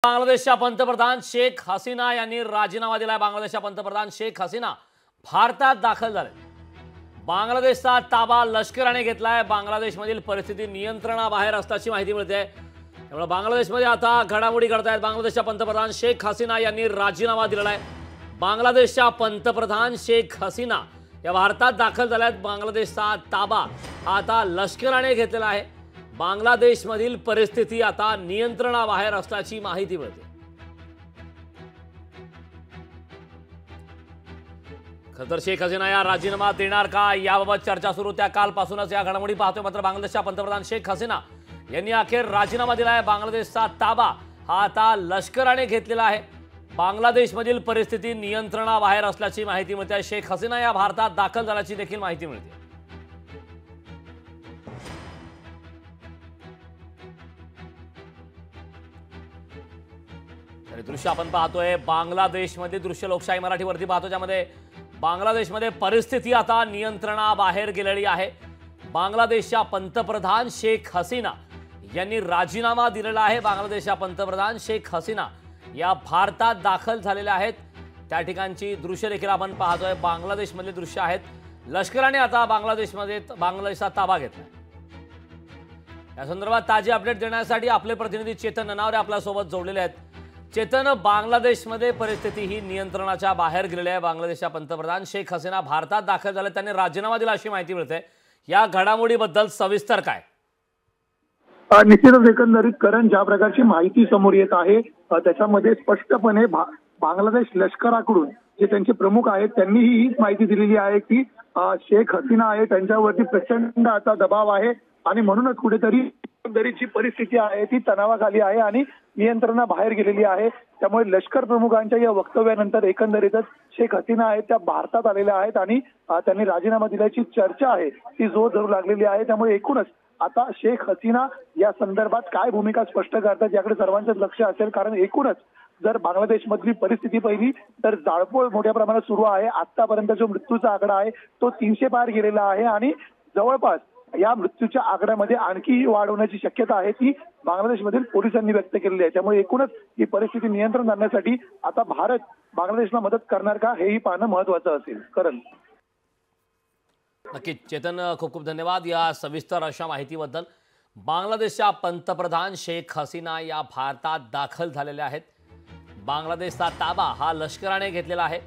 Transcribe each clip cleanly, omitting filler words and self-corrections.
बांगलादेशच्या पंतप्रधान शेख हसीना यांनी राजीनामा दिलाय। बांगलादेशच्या पंतप्रधान शेख हसीना भारतात दाखल झाले। बांगलादेशचा ताबा लष्कराने घेतलाय। बांगलादेशमधील परिस्थिती नियंत्रणाबाहेर असल्याची माहिती मिळते। त्यामुळे बांगलादेशमध्ये आता घडामोडी घडत आहेत। बांगलादेशच्या पंतप्रधान शेख हसीना यांनी राजीनामा दिलेला आहे। बांगलादेशच्या पंतप्रधान शेख हसीना या भारतात दाखल झाल्यात। बांगलादेशचा ताबा आता लष्कराने घेतलेला आहे। बांगलादेशमधील परिस्थिती आता नियंत्रणाबाहेर असल्याची माहिती मिळते। खतर शेख हसीना या राजीनामा देणार का याबाबत चर्चा सुरू त्या कालपासूनच या घडामोडी पाहतोय। मात्र बांगलादेशच्या पंतप्रधान शेख हसीना यांनी अखेर राजीनामा दिला आहे। बांगलादेशचा ताबा हा आता लष्कराने घेतलेला आहे। बांगलादेशमधील परिस्थिती नियंत्रणाबाहेर असल्याची माहिती मिळते। शेख हसीना या भारतात दाखल झाल्याची देखील माहिती मिळते। दृश्य आपण पाहतोय बांगलादेशमध्ये दृश्य लोकशाही मराठीवरती पाहतो, ज्यामध्ये बांगलादेशमध्ये परिस्थिती आता नियंत्रणाबाहेर गेलेली आहे। बांगलादेशच्या पंतप्रधान शेख हसीना यांनी राजीनामा दिलेला आहे। बांगलादेशच्या पंतप्रधान शेख हसीना या भारतात दाखल झालेल्या आहेत। त्या ठिकाणची दृश्य देखील आपण पाहतोय। बांगलादेशमधले दृश्य आहेत। लष्कराने आता बांगलादेशचा ताबा घेतला। या संदर्भात ताजी अपडेट देण्यासाठी आपले प्रतिनिधी चेतन ननावरे आपल्या सोबत जोडलेले आहेत। चेतन, बांगलादेशमध्ये परिस्थिती ही नियंत्रणाच्या बाहेर गेलेली आहे। बांगलादेशच्या पंतप्रधान शेख हसीना भारतात दाखल झाले, त्यांनी राजीनामा दिला अशी माहिती मिळते। या घडामोडीबद्दल सविस्तर काय? निश्चितच एकंदरीत करण ज्या प्रकारची माहिती समोर येत आहे त्याच्यामध्ये स्पष्टपणे बांगलादेश लष्कराकडून जे त्यांचे प्रमुख आहेत त्यांनी हीच माहिती दिलेली आहे की शेख हसीना आहे त्यांच्यावरती प्रचंड आता दबाव आहे आणि म्हणूनच कुठेतरी एकंदरीत जी परिस्थिती आहे ती तणावाखाली आहे आणि नियंत्रणाबाहेर गेलेली आहे। त्यामुळे लष्कर प्रमुखांच्या या वक्तव्यानंतर एकंदरीतच शेख हसीना आहेत त्या भारतात आलेल्या आहेत आणि त्यांनी राजीनामा दिल्याची चर्चा आहे ती जोर धरू लागलेली आहे। त्यामुळे एकूणच आता शेख हसीना या संदर्भात काय भूमिका स्पष्ट करतात याकडे सर्वांचंच लक्ष असेल, कारण एकूणच जर बांगलादेशमधली परिस्थिती पाहिली तर जाळपोळ मोठ्या प्रमाणात सुरू आहे। आतापर्यंत जो मृत्यूचा आकडा आहे तो 300 पार गेलेला आहे आणि जवळपास या मृत्यूच्या आकड्यामध्ये आणखी वाढ होण्याची शक्यता आहे ती बांगलादेशमधील पोलिसांनी व्यक्त केलेली आहे। त्यामुळे एकूणच ही परिस्थिती नियंत्रण आणण्यासाठी आता भारत बांगलादेशला मदत करणार का हेही पाहणं महत्त्वाचं असेल। करण, नक्कीच चेतन, खूप खूप धन्यवाद या सविस्तर अशा माहितीबद्दल। बांगलादेशच्या पंतप्रधान शेख हसीना या भारतात दाखल झालेल्या आहेत। बांगलादेशचा ताबा हा लष्कराने घेतलेला आहे।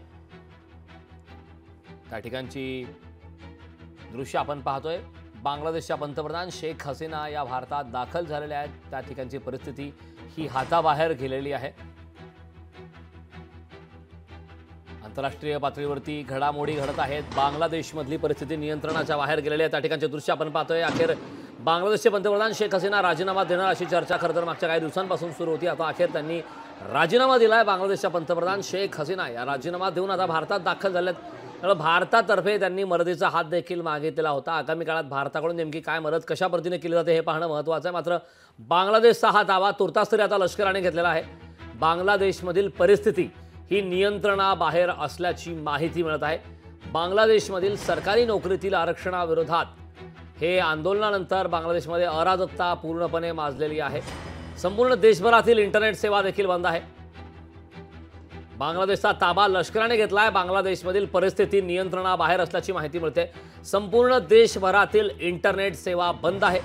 त्या ठिकाणची दृश्य आपण पाहतोय। बांगलादेशच्या पंतप्रधान शेख हसीना या भारतात दाखल झालेल्या आहेत। त्या ठिकाणची परिस्थिती ही हाताबाहेर गेलेली आहे। आंतरराष्ट्रीय पातळीवरती घडामोडी घडत आहेत। बांगलादेशमधली परिस्थिती नियंत्रणाच्या बाहेर गेलेली आहे। त्या ठिकाणचे दृश्य आपण पाहतोय। अखेर बांगलादेशचे पंतप्रधान शेख हसीना राजीनामा देणार अशी चर्चा खरं तर मागच्या काही दिवसांपासून सुरू होती। आता अखेर त्यांनी राजीनामा दिलाय। बांगलादेशच्या पंतप्रधान शेख हसीना या राजीनामा देऊन आता भारतात दाखल झालेत। त्यामुळे भारतातर्फे त्यांनी मदतीचा हात देखील मागितलेला होता। आगामी काळात भारताकडून नेमकी काय मदत कशा पद्धतीने केली जाते हे पाहणं महत्त्वाचं आहे। मात्र बांगलादेशचा हा दावा तुर्तास तरी आता लष्कराने घेतलेला आहे। बांगलादेशमधील परिस्थिती ही नियंत्रणाबाहेर असल्याची माहिती मिळत आहे। बांगलादेशमधील सरकारी नोकरीतील आरक्षणाविरोधात हे आंदोलनानंतर बांगलादेशमध्ये अराजकता पूर्णपणे माजलेली आहे। संपूर्ण देशभरातील इंटरनेट सेवा देखील बंद आहे। बांगलादेशचा ताबा लष्कराने घेतलाय। बांगलादेशमधील परिस्थिती नियंत्रणाबाहेर असल्याची माहिती मिळते। संपूर्ण देशभरातील इंटरनेट सेवा बंद आहे।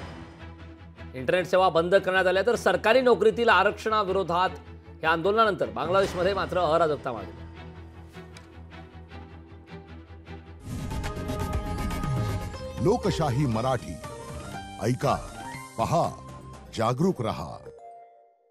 इंटरनेट सेवा बंद करण्यात आल्या तर सरकारी नोकरीतील आरक्षणाविरोधात या आंदोलनानंतर बांगलादेशमध्ये मात्र अराजकता माजली। लोकशाही मराठी ऐका, पहा, जागरूक रहा।